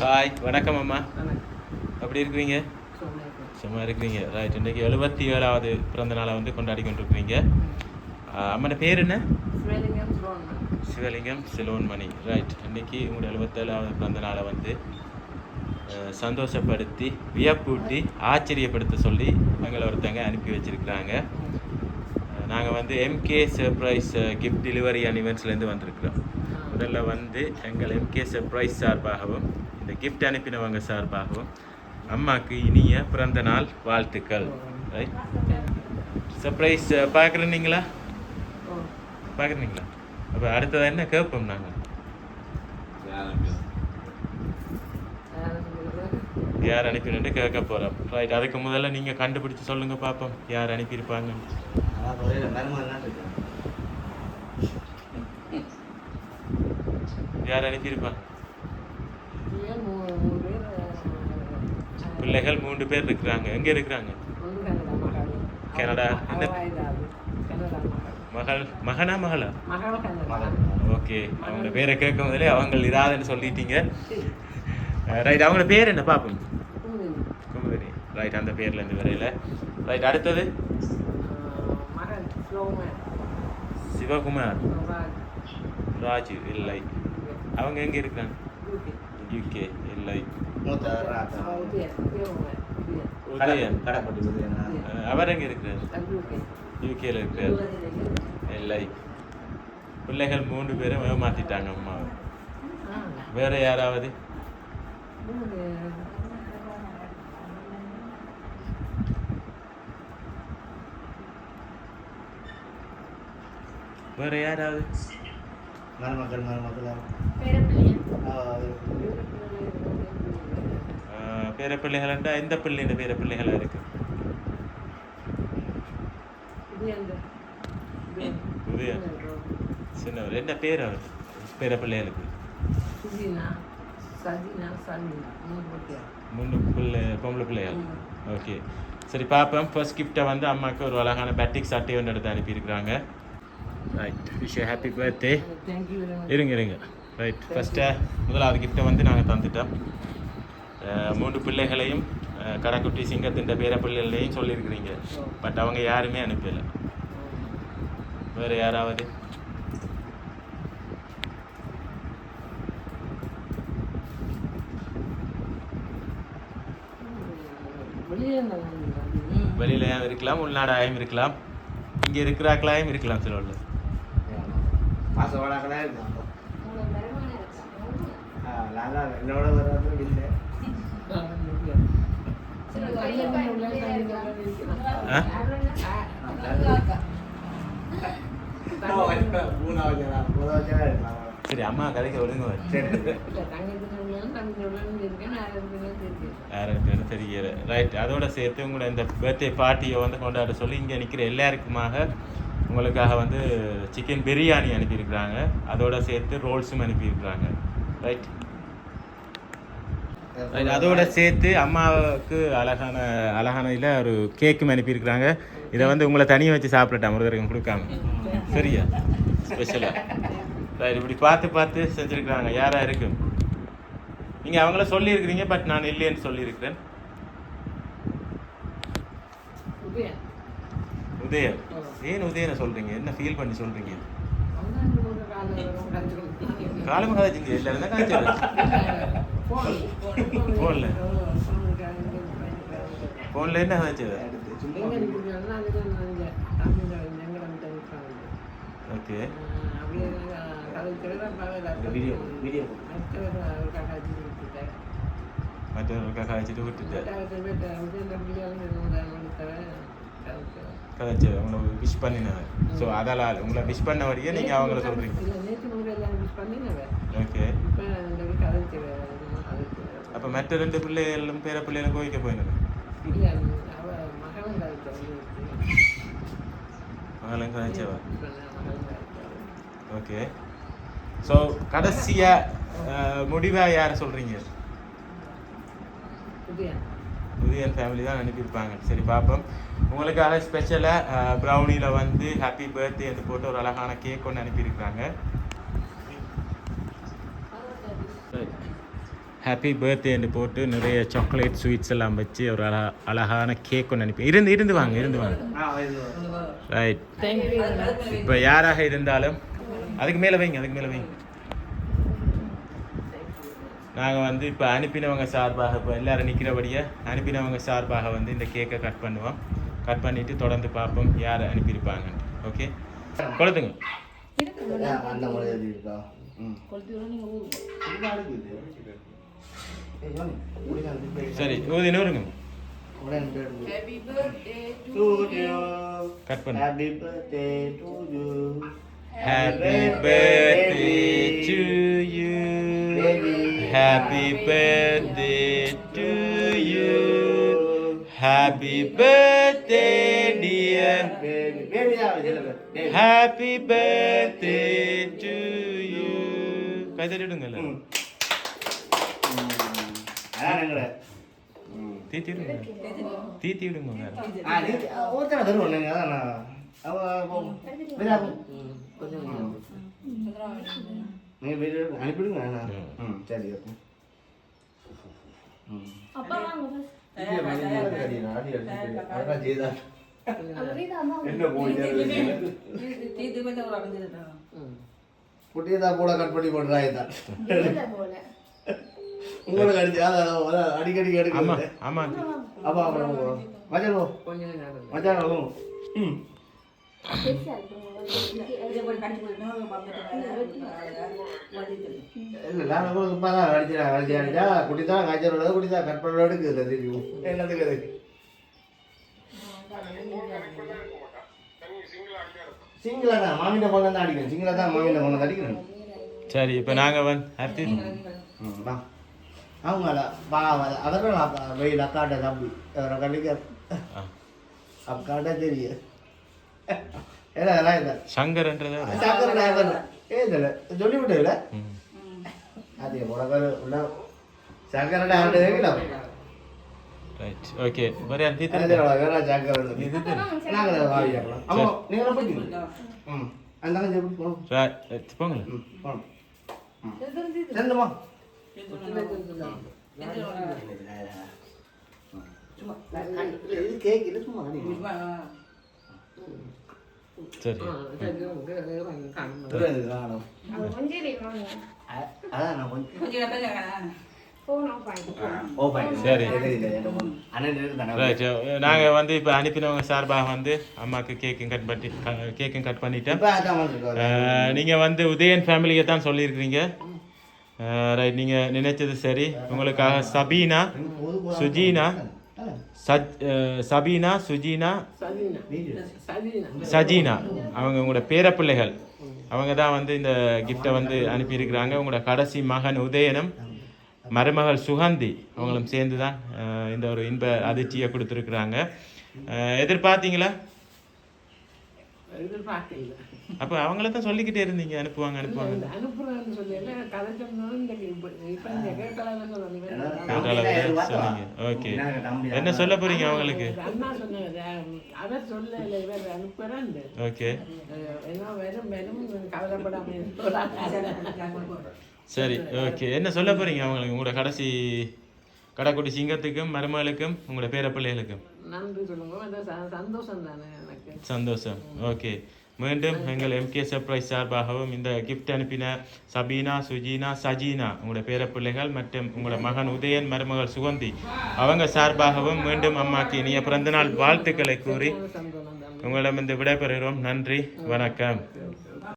Hi, வணக்கம் அம்மா. எப்படி இருக்கிறீங்க? சும்மா இருக்கிறீங்க. ரைட். இன்றைக்கி 77வது பிறந்த நாளை வந்து கொண்டாடி கொண்டிருக்கிறீங்க. அம்மோட பேர் என்ன? சிவலிங்கம் சிலோன்மணி. ரைட். இன்றைக்கி உங்களுடைய 77வது பிறந்த நாளை வந்து சந்தோஷப்படுத்தி வியப்பூட்டி ஆச்சரியப்படுத்த சொல்லி எங்களை ஒருத்தங்க அனுப்பி வச்சுருக்குறாங்க. நாங்கள் வந்து MK surprise gift delivery and ஈவெண்ட்ஸ்லேருந்து வந்திருக்கிறோம். முதல்ல வந்து எங்கள் எம்கே சர்ப்ரைஸ் சார்பாகவும் இந்த கிஃப்ட் அனுப்பினவங்க சார்பாகவும் அம்மாவுக்கு இனிய பிறந்த நாள் வாழ்த்துக்கள். ரைட். சர்ப்ரைஸ் பார்க்குறீங்களா? அப்போ அடுத்தது என்ன கேட்போம் நாங்கள்? யார் அனுப்பினு கேட்க போகிறோம். ரைட். அதுக்கு முதல்ல நீங்கள் கண்டுபிடிச்சி சொல்லுங்கள் பார்ப்போம் யார் அனுப்பியிருப்பாங்க. யார் அனுப்பியிருப்பாங்க? பிள்ளைகள் 3 பேர் இருக்கிறாங்க. எங்கே இருக்கிறாங்க? கனடா. மகனா மகளா? ஓகே. அவங்க பேரை கேட்கும் போதே அவங்க இராதுன்னு சொல்லிட்டீங்க. ரைட். அவங்களோட பேர் என்ன பார்ப்போம்? குமுதினி. ரைட். அந்த பேர்லேருந்து வரையில. ரைட். அடுத்தது சிவகுமார். ராஜு இல்லை. அவங்க எங்கே இருக்காங்க? யூகே இல்லை. உதயன். அவர் எங்கே இருக்கிறார்? யூகேல இருக்கிறார். இல்லை. பிள்ளைகள் 3 பேரும் ஏமாத்திட்டாங்க அம்மாவை. வேற யாராவது? வேற யாராவது? பேர பிள்ளைகள் எந்த பிள்ளைங்க பேர பிள்ளைகளா இருக்கு? உதயன் சின்னவர். என்ன பேர் அவர் பேர பிள்ளைகளுக்கு? 3 பொம்பளை பிள்ளைகள். ஓகே, சரி பார்ப்போம். ஃபர்ஸ்ட் கிஃப்ட்டை வந்து அம்மாவுக்கு ஒரு அழகான பேட்டிக் சட்டை ஒன்று எடுத்து அனுப்பியிருக்கிறாங்க. Right. Wish you happy birthday. இருங்க. ரைட். முதலாவது கிஃப்ட்டை வந்து நாங்கள் தந்துட்டோம். 3 பிள்ளைகளையும் கடைக்குட்டி சிங்கத்தின் பேர பிள்ளைகளையும் சொல்லியிருக்கிறீங்க. பட் அவங்க யாருமே அனுப்பலை. வேறு யாராவது? வெளியிலையும் இருக்கலாம், உள்நாடாயும் இருக்கலாம், இங்கே இருக்கிறாக்களாயும் இருக்கலாம். சில சரி அம்மா கதைக்கு விடுங்க. யாருன்னு தெரியல. ரைட். அதோட சேர்த்து உங்களோட இந்த பர்த்டே பார்ட்டியை வந்து கொண்டாட சொல்லி இங்கே நிற்கிற எல்லாருக்குமாக உங்களுக்காக வந்து சிக்கன் பிரியாணி அனுப்பியிருக்கிறாங்க. அதோட சேர்த்து ரோல்ஸும் அனுப்பியிருக்கிறாங்க. ரைட். அதோட சேர்த்து அம்மாவுக்கு அழகான இதில் ஒரு கேக்கும் அனுப்பியிருக்கிறாங்க. இதை வந்து உங்களை தனியாக வச்சு சாப்பிடட்டாம், ஒருத்தருக்கும் கொடுக்காம. சரியா? ஸ்பெஷலாக. ரைட். இப்படி பார்த்து செஞ்சுருக்குறாங்க. யாராக இருக்கு? நீங்கள் அவங்கள சொல்லியிருக்கிறீங்க, பட் நான் இல்லைன்னு சொல்லியிருக்கிறேன். உதயன். ஏன் உதயனை சொல்கிறீங்க? என்ன ஃபீல் பண்ணி சொல்கிறீங்க? காலமாக கதைச்சிங்க. இல்லை இருந்தால் கதைச்சது ஃபோனில் என்ன கதைச்சது? ஓகே. மற்றவர்களுக்காக கதைச்சிட்டு விட்டுட்டேன். கதைச்சது உங்களை விஷ் பண்ணினவர். ஸோ அதால் உங்களை விஷ் பண்ண வரையே நீங்கள் அவங்கள சொல்கிறீங்க. ஓகே. அப்போ மற்ற 2 பிள்ளைகளும் பேர பிள்ளைகளும் கோவிக்க போயினது. மகளும் கதைச்சவா? ஓகே. ஸோ கடைசியாக முடிவாக யாரை சொல்கிறீங்க? உதயன் ஃபேமிலி தான் அனுப்பியிருப்பாங்க. சரி பார்ப்போம். உங்களுக்காக ஸ்பெஷலாக ப்ரௌனியில் வந்து ஹாப்பி பர்த்டே என்று போட்டு ஒரு அழகான கேக் ஒன்று அனுப்பியிருக்கிறாங்க. ஹாப்பி பர்த்டேன்னு போட்டு நிறைய சாக்லேட் ஸ்வீட்ஸ் எல்லாம் வச்சு ஒரு அழகான கேக் ஒன்று அனுப்பி இருந்து வாங்க ரைட். இப்போ யாராக இருந்தாலும் அதுக்கு மேலே வைங்க. நாங்கள் வந்து இப்போ அனுப்பினவங்க சார்பாக இப்போ எல்லோரும் நிற்கிறபடியே அனுப்பினவங்க சார்பாக வந்து இந்த கேக்கை கட் பண்ணுவோம். கட் பண்ணிவிட்டு தொடர்ந்து பார்ப்போம் யார் அனுப்பியிருப்பாங்க. ஓகே, கொளுத்துங்க. சரி, ஊதி நூறுங்க. கட் பண்ணு. Happy birthday to you. Happy birthday to you. Happy birthday to you. Happy birthday dear. Happy birthday to you. கை தட்டிடுங்கல்ல. தீத்தி விடுங்க. அனுப்பிடுங்க. சரி, குட்டியதா கூட கட் பண்ணி போடுறாய்தான் உங்களுக்கு அடிச்சு அடிக்கடி எடுக்க. ஆமா அப்பா மச்சான் மச்சான் இல்லை நான் இப்போ தான் அடிச்சா குட்டி தான் காய்ச்சல் குட்டி தான் கட் பண்ண எடுக்குது தெரியும் என்னதுக்கு அது சிங்கிளா தான் மாமிட்ட பொண்ணு தான் அடிக்கணும். சிங்கிளா தான் மாமிட்ட பொண்ணு தான் அடிக்கணும். சரி, இப்போ நாங்கள் வந்து ஹாப்பி அவங்க அதெல்லாம் வெயில் அக்காட்ட தம்பி கண்டிக்க அக்காட்ட தெரியும். சங்கர்ன்றத சொல்லிவிட்டு அதே உள்ள சங்கரன் கேட்கலாம். Right, okay. வேற சங்கரன் நீங்களும் போய்ட்டு அந்த போங்களேன். சேர்ந்துமா கேக் இல்லை சும்மா சரி. நாங்கள் வந்து இப்போ அனுப்பினவங்க சார்பாக வந்து அம்மாவுக்கு கேக்கும் கட் பண்ணிட்டேன். நீங்கள் வந்து உதயன் ஃபேமிலியை தான் சொல்லியிருக்கிறீங்க. ரைட், நீங்கள் நினைச்சது சரி. உங்களுக்காக சபீனா சுஜீனா சஜீனா அவங்க உங்களோட பேரப்பிள்ளைகள் அவங்க தான் வந்து இந்த கிஃப்டை வந்து அனுப்பியிருக்கிறாங்க. உங்களோட கடைசி மகன் உதயனும் மருமகள் சுகந்தி அவங்களும் சேர்ந்து தான் இந்த ஒரு இன்ப அதிர்ச்சியை கொடுத்துருக்குறாங்க. எதிர்பார்த்தீங்களா? அப்போ அவங்கள தான் சொல்லிக்கிட்டே இருந்தீங்க அனுப்புவாங்க. சொன்னீங்க. ஓகே, என்ன சொல்ல போறீங்க அவங்களுக்கு? ஓகே, சரி, ஓகே. என்ன சொல்ல போறீங்க அவங்களுக்கு? உங்களோட கடைசி கடைக்குட்டி சிங்கத்துக்கும் மருமகளுக்கும் உங்களோட பேரப்பிள்ளைகளுக்கும் நன்றி சொல்லுங்க. சந்தோஷம் தானே எனக்கு. சந்தோஷம். ஓகே, மீண்டும் எங்கள் எம்கே சர்ப்ரைஸ் சார்பாகவும் இந்த கிஃப்ட் அனுப்பின சபீனா சுஜீனா சஜீனா உங்களோட பேரப்பிள்ளைகள் மற்றும் உங்களோட மகன் உதயன் மருமகள் சுகந்தி அவங்க சார்பாகவும் மீண்டும் அம்மாக்கு இனிய பிறந்தநாள் வாழ்த்துக்களை கூறி உங்களிடம் இந்த விடைபெறுகிறோம். நன்றி, வணக்கம்.